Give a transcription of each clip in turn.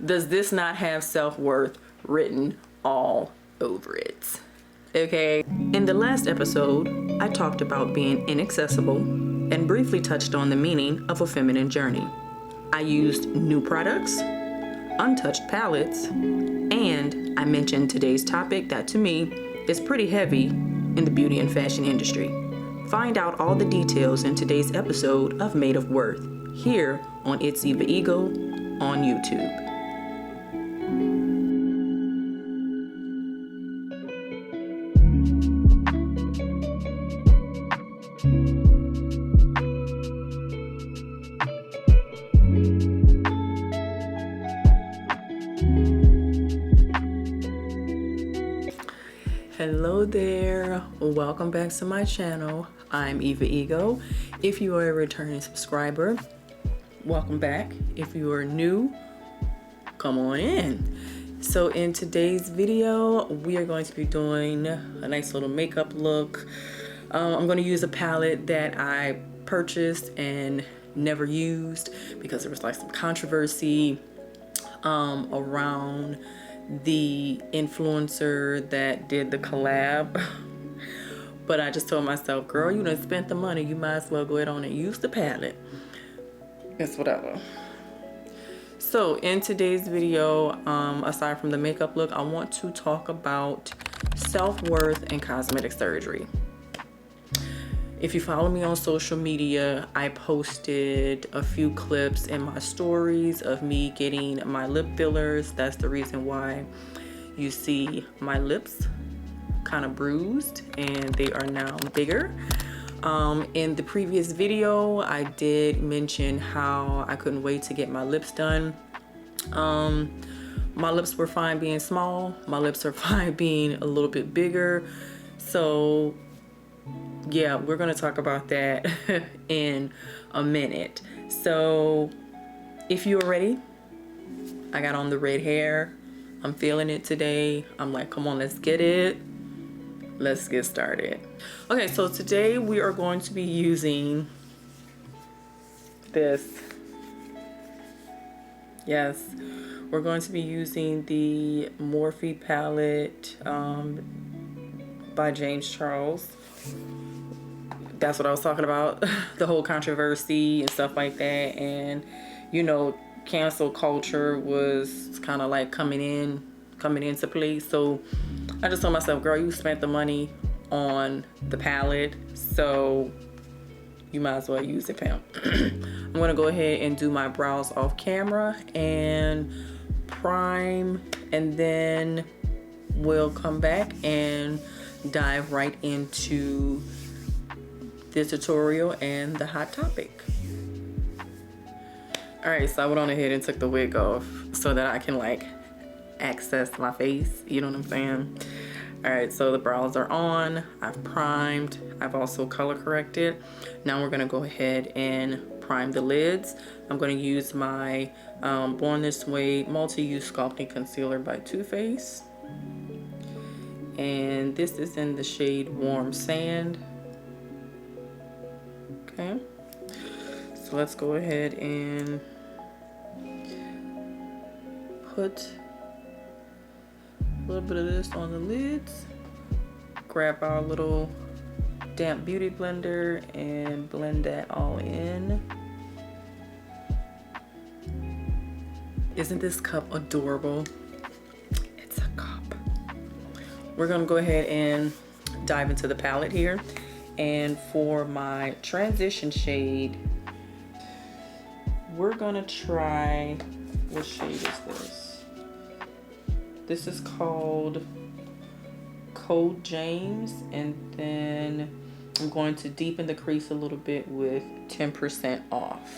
Does this not have self-worth written all over it? Okay. In the last episode, I talked about being inaccessible and briefly touched on the meaning of a feminine journey. I used new products, untouched palettes, and I mentioned today's topic that to me is pretty heavy in the beauty and fashion industry. Find out all the details in today's episode of Made of Worth here on ItsEvaEgo on YouTube. Hello there, welcome back to my channel. I'm ItsEvaEgo. If you are a returning subscriber, welcome back. If you are new, come on in. So in today's video, we are going to be doing a nice little makeup look. I'm going to use a palette that I purchased and never used because there was like some controversy around the influencer that did the collab. But I just told myself, girl, you done spent the money, you might as well go ahead on and use the palette. It's whatever. So in today's video, aside from the makeup look, I want to talk about self-worth and cosmetic surgery. If you follow me on social media, I posted a few clips in my stories of me getting my lip fillers. That's the reason why you see my lips kind of bruised and they are now bigger. In the previous video, I did mention how I couldn't wait to get my lips done. My lips were fine being small. My lips are fine being a little bit bigger. So yeah, we're gonna talk about that in a minute. So if you're ready, I got on the red hair. I'm feeling it today. I'm like, come on, let's get it. Let's get started. Okay, so today we are going to be using this. Yes, we're going to be using the Morphe palette by James Charles. That's what I was talking about, the whole controversy and stuff like that. And you know, cancel culture was kind of like coming into place. So I just told myself, girl, you spent the money on the palette, so you might as well use it, fam. I'm gonna go ahead and do my brows off camera and prime, and then we'll come back and dive right into the tutorial and the hot topic. All right, so I went on ahead and took the wig off so that I can like access my face, you know what I'm saying? All right, so the brows are on, I've primed, I've also color corrected. Now we're gonna go ahead and prime the lids. I'm gonna use my Born This Way Multi-Use Sculpting Concealer by Too Faced. And this is in the shade Warm Sand. Okay, so let's go ahead and put a little bit of this on the lids. Grab our little damp beauty blender and blend that all in. Isn't this cup adorable? It's a cup. We're gonna go ahead and dive into the palette here. And for my transition shade, we're gonna try, what shade is this? This is called Cold James, and then I'm going to deepen the crease a little bit with 10% off.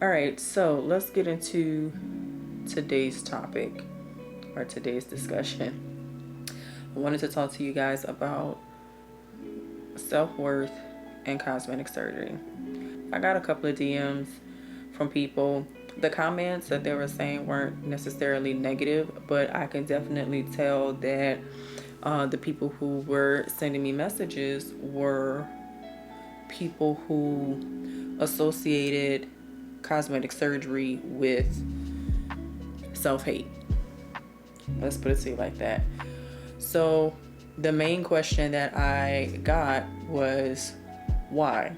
All right, so let's get into today's topic or today's discussion. I wanted to talk to you guys about self-worth and cosmetic surgery. I got a couple of DMs from people. The comments that they were saying weren't necessarily negative, but I can definitely tell that the people who were sending me messages were people who associated cosmetic surgery with self-hate. Let's put it to you like that. So the main question that I got was, why?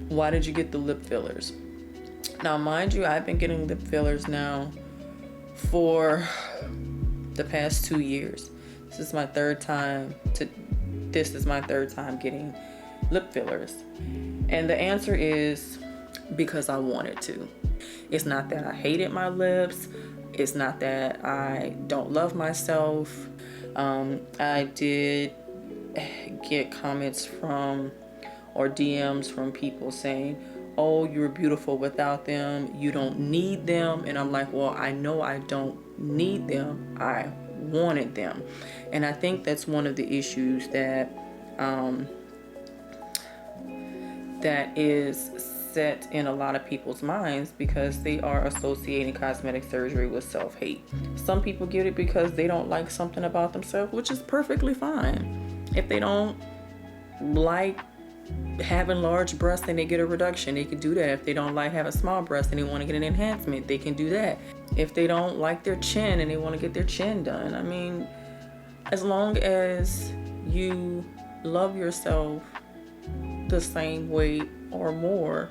Why did you get the lip fillers? Now, mind you, I've been getting lip fillers now for the past 2 years. This is my third time getting lip fillers. And the answer is because I wanted to. It's not that I hated my lips. It's not that I don't love myself. I did get comments from or DMs from people saying, oh, you're beautiful without them. You don't need them. And I'm like, well, I know I don't need them. I wanted them. And I think that's one of the issues that is set in a lot of people's minds, because they are associating cosmetic surgery with self-hate. Some people get it because they don't like something about themselves, which is perfectly fine. If they don't like having large breasts, then they get a reduction. They can do that. If they don't like having small breasts and they want to get an enhancement, they can do that. If they don't like their chin and they want to get their chin done, I mean, as long as you love yourself the same way or more,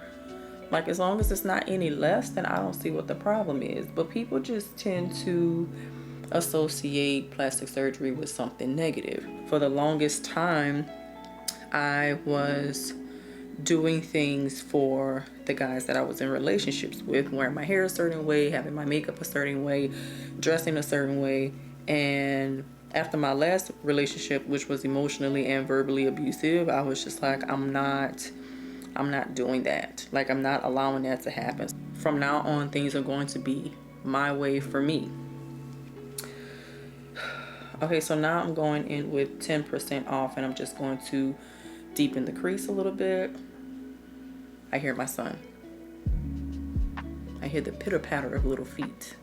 like as long as it's not any less, then I don't see what the problem is. But people just tend to associate plastic surgery with something negative. For the longest time, I was doing things for the guys that I was in relationships with, wearing my hair a certain way, having my makeup a certain way, dressing a certain way. And after my last relationship, which was emotionally and verbally abusive, I was just like, I'm not doing that. Like, I'm not allowing that to happen. From now on, things are going to be my way for me. Okay, so now I'm going in with 10% off, and I'm just going to deepen the crease a little bit. I hear my son. I hear the pitter-patter of little feet.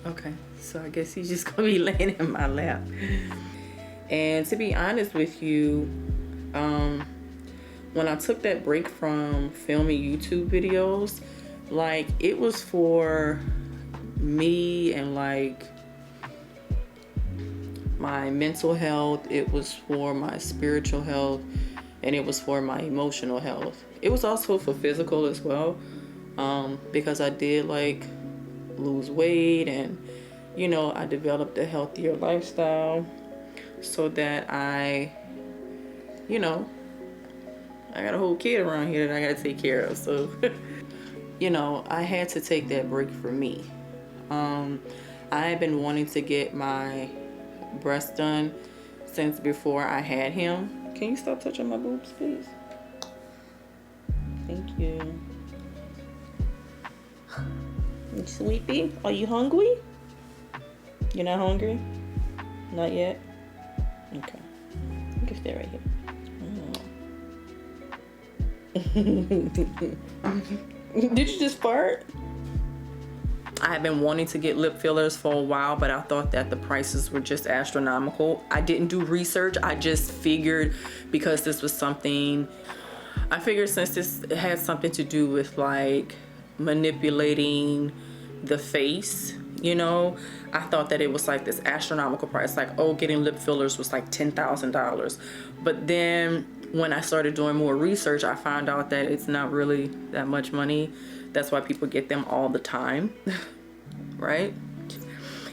Okay, so I guess he's just gonna be laying in my lap. And to be honest with you, when I took that break from filming YouTube videos, like, it was for me and like my mental health, it was for my spiritual health, and it was for my emotional health. It was also for physical as well, because I did like lose weight, and you know, I developed a healthier lifestyle so that I got a whole kid around here that I gotta take care of. So you know, I had to take that break for me. I had been wanting to get my breast done since before I had him. Can you stop touching my boobs, please? Thank you. Sweetie, are you hungry? You're not hungry? Not yet? Okay. You can stay right here. Did you just fart? I have been wanting to get lip fillers for a while, but I thought that the prices were just astronomical. I didn't do research. I just figured, because this was something, I figured since this had something to do with like manipulating the face, you know, I thought that it was like this astronomical price, like, oh, getting lip fillers was like $10,000. But then when I started doing more research, I found out that it's not really that much money. That's why people get them all the time, right?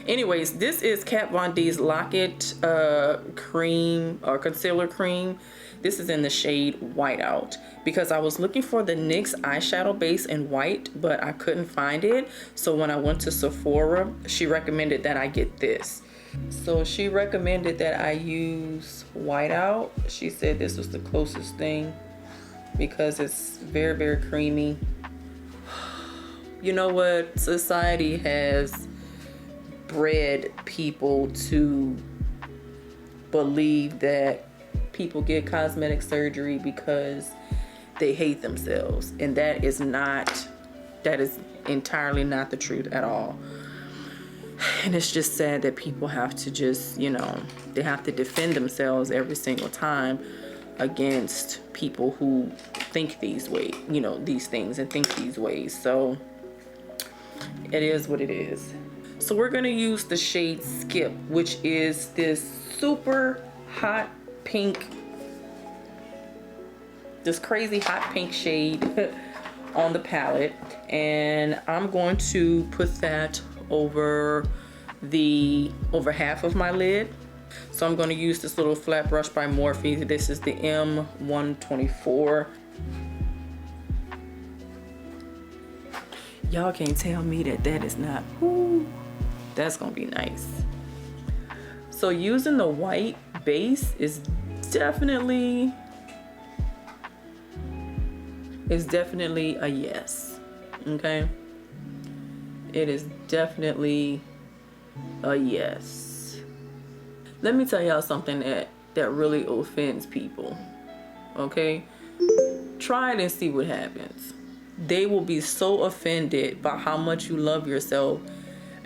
Anyways, this is Kat Von D's Lock-It cream or concealer cream. This is in the shade Whiteout, because I was looking for the NYX eyeshadow base in white, but I couldn't find it. So when I went to Sephora, she recommended that I get this. So she recommended that I use Whiteout. She said this was the closest thing because it's very, very creamy. You know what? Society has bred people to believe that people get cosmetic surgery because they hate themselves, and that is entirely not the truth at all. And it's just sad that people have to just, you know, they have to defend themselves every single time. against people who think these ways, you know, these things and think these ways. So it is what it is. So we're gonna use the shade Skip, which is this super hot pink, this crazy hot pink shade on the palette, and I'm going to put that over half of my lid. So I'm going to use this little flat brush by Morphe. This is the M124. Y'all can't tell me that is not, whoo, that's gonna be nice. So using the white base is definitely a yes. Okay, it is definitely a yes. Let me tell y'all something that really offends people. Okay, try it and see what happens. They will be so offended by how much you love yourself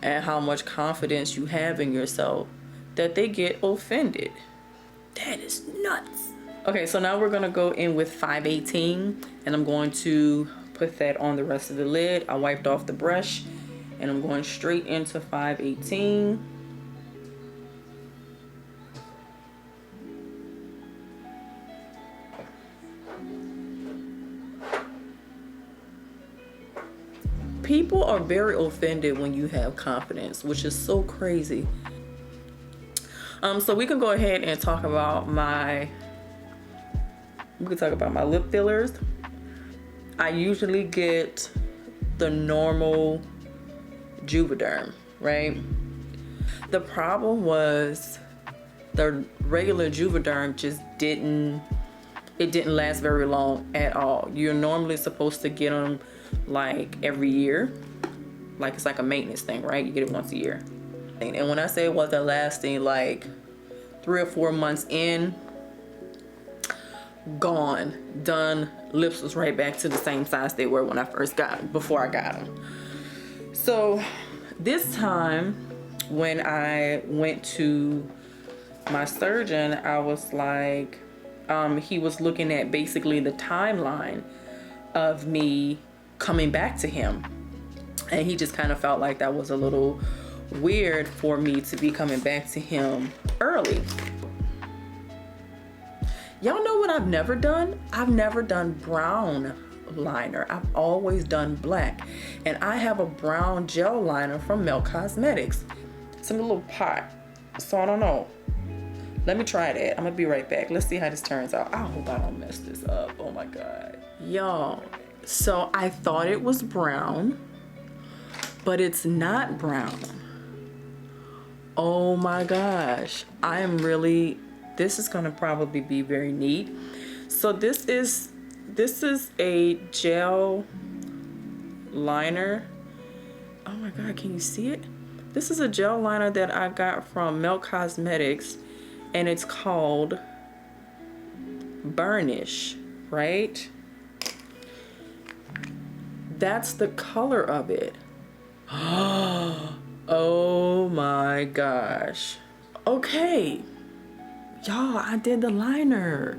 and how much confidence you have in yourself that they get offended. That is nuts. Okay, so now we're gonna go in with 518, and I'm going to put that on the rest of the lid. I wiped off the brush and I'm going straight into 518. People are very offended when you have confidence, which is so crazy. So we can go ahead and talk about my lip fillers. I usually get the normal Juvederm, right? The problem was the regular Juvederm just didn't last very long at all. You're normally supposed to get them like every year, like it's like a maintenance thing, right? You get it once a year. And when I say it wasn't lasting, like 3 or 4 months in, gone, done. Lips was right back to the same size they were when I first before I got them. So this time when I went to my surgeon, I was like, he was looking at basically the timeline of me coming back to him, and he just kind of felt like that was a little weird for me to be coming back to him early. Y'all know what I've never done? I've never done brown liner. I've always done black, and I have a brown gel liner from Milk Cosmetics. It's in a little pot, so I don't know. Let me try that. I'm gonna be right back. Let's see how this turns out. I hope I don't mess this up. Oh my God. Y'all, so I thought it was brown, but it's not brown. Oh my gosh. This is gonna probably be very neat. So this is a gel liner. Oh my God, can you see it? This is a gel liner that I got from Milk Cosmetics, and it's called Burnish, right? That's the color of it. Oh my gosh. Okay. Y'all, I did the liner.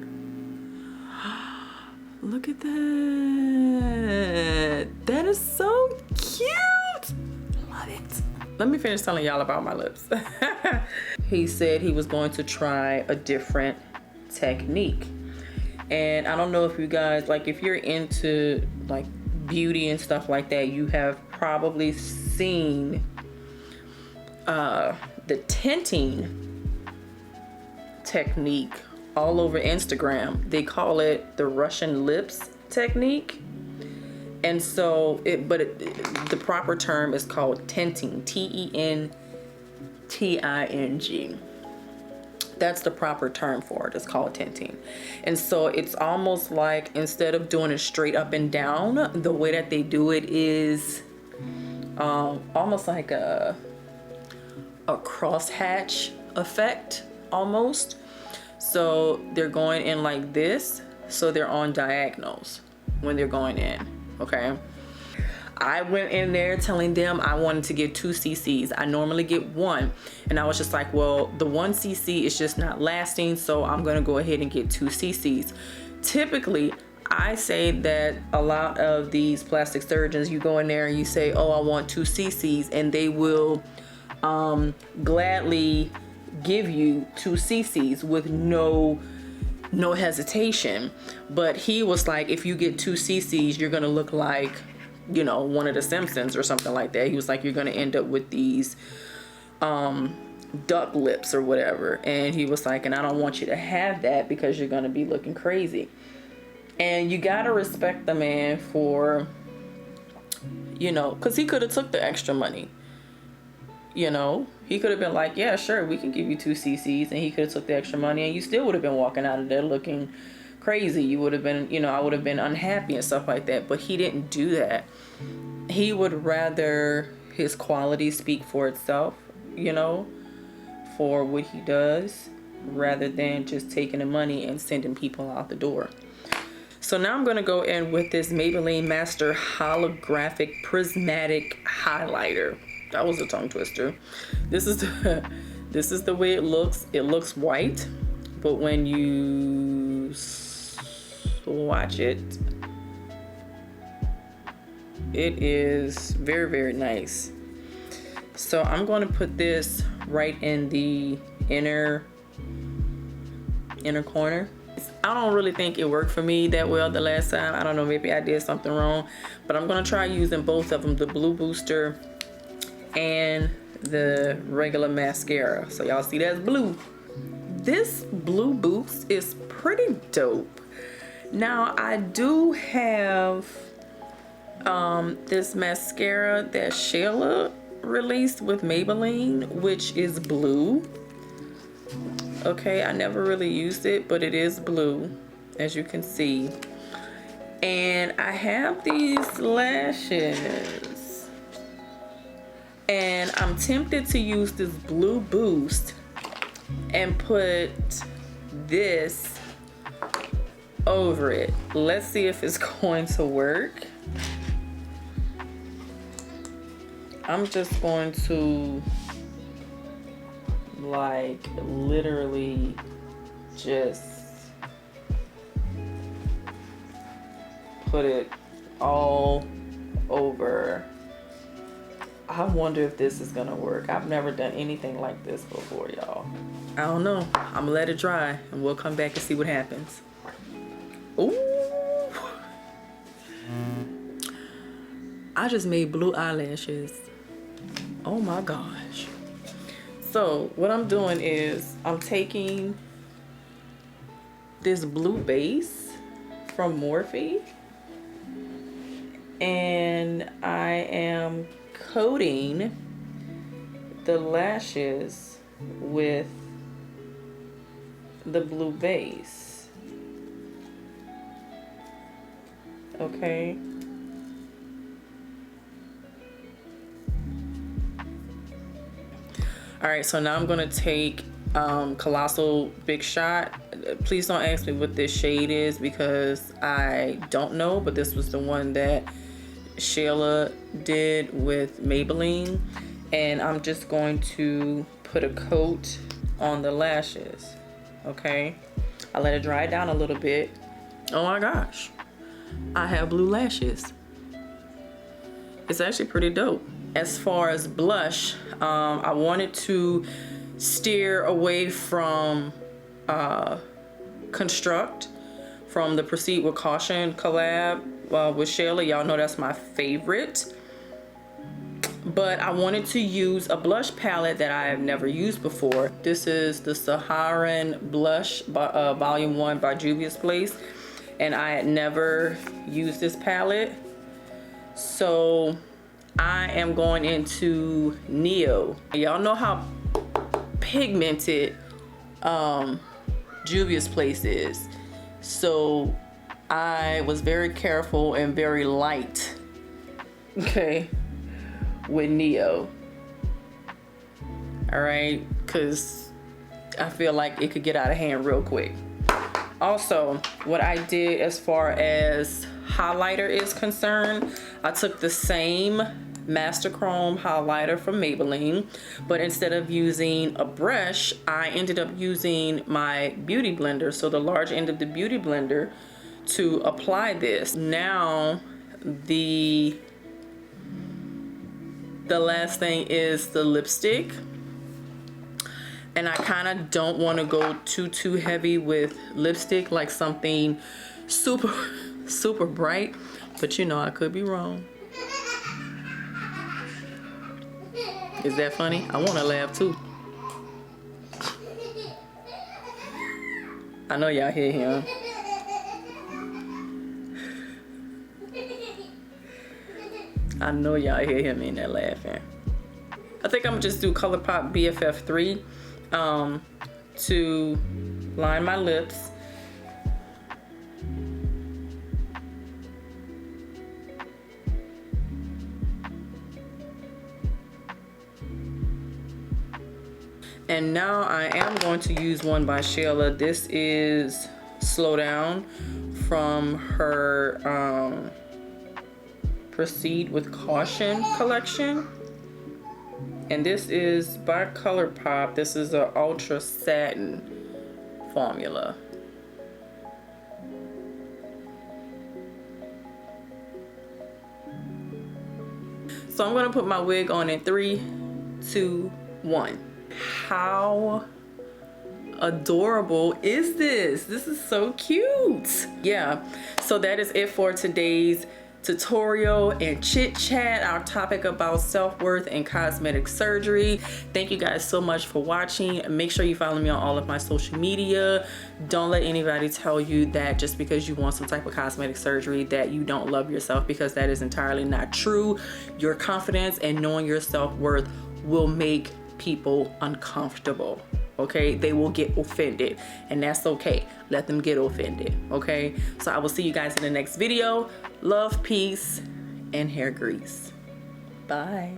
Look at that. That is so cute. Love it. Let me finish telling y'all about my lips. He said he was going to try a different technique. And I don't know if you guys, like, if you're into like beauty and stuff like that, you have probably seen the tinting technique all over Instagram. They call it the Russian lips technique. And so the proper term is called tinting, Tenting. That's the proper term for it. It's called tinting. And so it's almost like, instead of doing it straight up and down, the way that they do it is almost like a crosshatch effect almost. So they're going in like this, so they're on diagonals when they're going in. Okay, I went in there telling them I wanted to get 2 cc's. I normally get 1, and I was just like, well, the 1 cc is just not lasting, so I'm gonna go ahead and get 2 cc's. Typically, I say that a lot of these plastic surgeons, you go in there and you say, oh, I want 2 cc's, and they will gladly give you 2 cc's with no hesitation. But he was like, if you get 2 cc's, you're gonna look like, you know, one of the Simpsons or something like that. He was like, you're gonna end up with these duck lips or whatever. And he was like, and I don't want you to have that because you're gonna be looking crazy. And you gotta respect the man for, you know, because he could have took the extra money. You know, he could have been like, yeah, sure, we can give you 2 cc's, and he could have took the extra money, and you still would have been walking out of there looking crazy. You would have been, you know, I would have been unhappy and stuff like that. But he didn't do that. He would rather his quality speak for itself, you know, for what he does, rather than just taking the money and sending people out the door. So now I'm going to go in with this Maybelline Master Holographic Prismatic Highlighter. That was a tongue twister. This is the way it looks. It looks white, but when you swatch it, it is very, very nice. So I'm going to put this right in the inner corner. I don't really think it worked for me that well the last time. I don't know, maybe I did something wrong, but I'm going to try using both of them, the Blue Booster and the regular mascara. So y'all see that's blue. This Blue Boost is pretty dope. Now I do have this mascara that Shayla released with Maybelline, which is blue. Okay, I never really used it, but it is blue, as you can see. And I have these lashes, and I'm tempted to use this Blue Boost and put this over it. Let's see if it's going to work. I'm just going to like literally just put it all over. I wonder if this is gonna work. I've never done anything like this before, y'all. I don't know. I'm gonna let it dry and we'll come back and see what happens. Ooh. I just made blue eyelashes. Oh my gosh. So what I'm doing is I'm taking this blue base from Morphe and I am coating the lashes with the blue base. Okay. All right, so now I'm gonna take Colossal Big Shot. Please don't ask me what this shade is because I don't know, but this was the one that Shayla did with Maybelline. And I'm just going to put a coat on the lashes, okay? I let it dry down a little bit. Oh my gosh, I have blue lashes. It's actually pretty dope. As far as blush, I wanted to steer away from Construct from the Proceed with Caution collab with Shayla. Y'all know that's my favorite. But I wanted to use a blush palette that I have never used before. This is the Saharan Blush Volume 1 by Juvia's Place. And I had never used this palette. So I am going into Neo. Y'all know how pigmented Juvia's Place is. So I was very careful and very light, okay, with Neo. All right, because I feel like it could get out of hand real quick. Also, what I did as far as highlighter is concerned, I took the same Master Chrome highlighter from Maybelline, but instead of using a brush, I ended up using my beauty blender, so the large end of the beauty blender, to apply this. Now the last thing is the lipstick, and I kind of don't want to go too heavy with lipstick, like something super bright, but you know, I could be wrong. Is that funny? I want to laugh too. I know y'all hear him. I know y'all hear him in there laughing. I think I'm gonna just do ColourPop BFF3 to line my lips. And now I am going to use one by Shayla. This is Slow Down from her Proceed with Caution collection. And this is by ColourPop. This is an Ultra Satin formula. So I'm gonna put my wig on in 3, 2, 1. How adorable is this? This is so cute. Yeah, so that is it for today's tutorial and chit chat, our topic about self-worth and cosmetic surgery. Thank you guys so much for watching. Make sure you follow me on all of my social media. Don't let anybody tell you that just because you want some type of cosmetic surgery that you don't love yourself, because that is entirely not true. Your confidence and knowing your self-worth will make people uncomfortable. Okay, they will get offended, and that's okay. Let them get offended. Okay, so I will see you guys in the next video. Love, peace, and hair grease. Bye.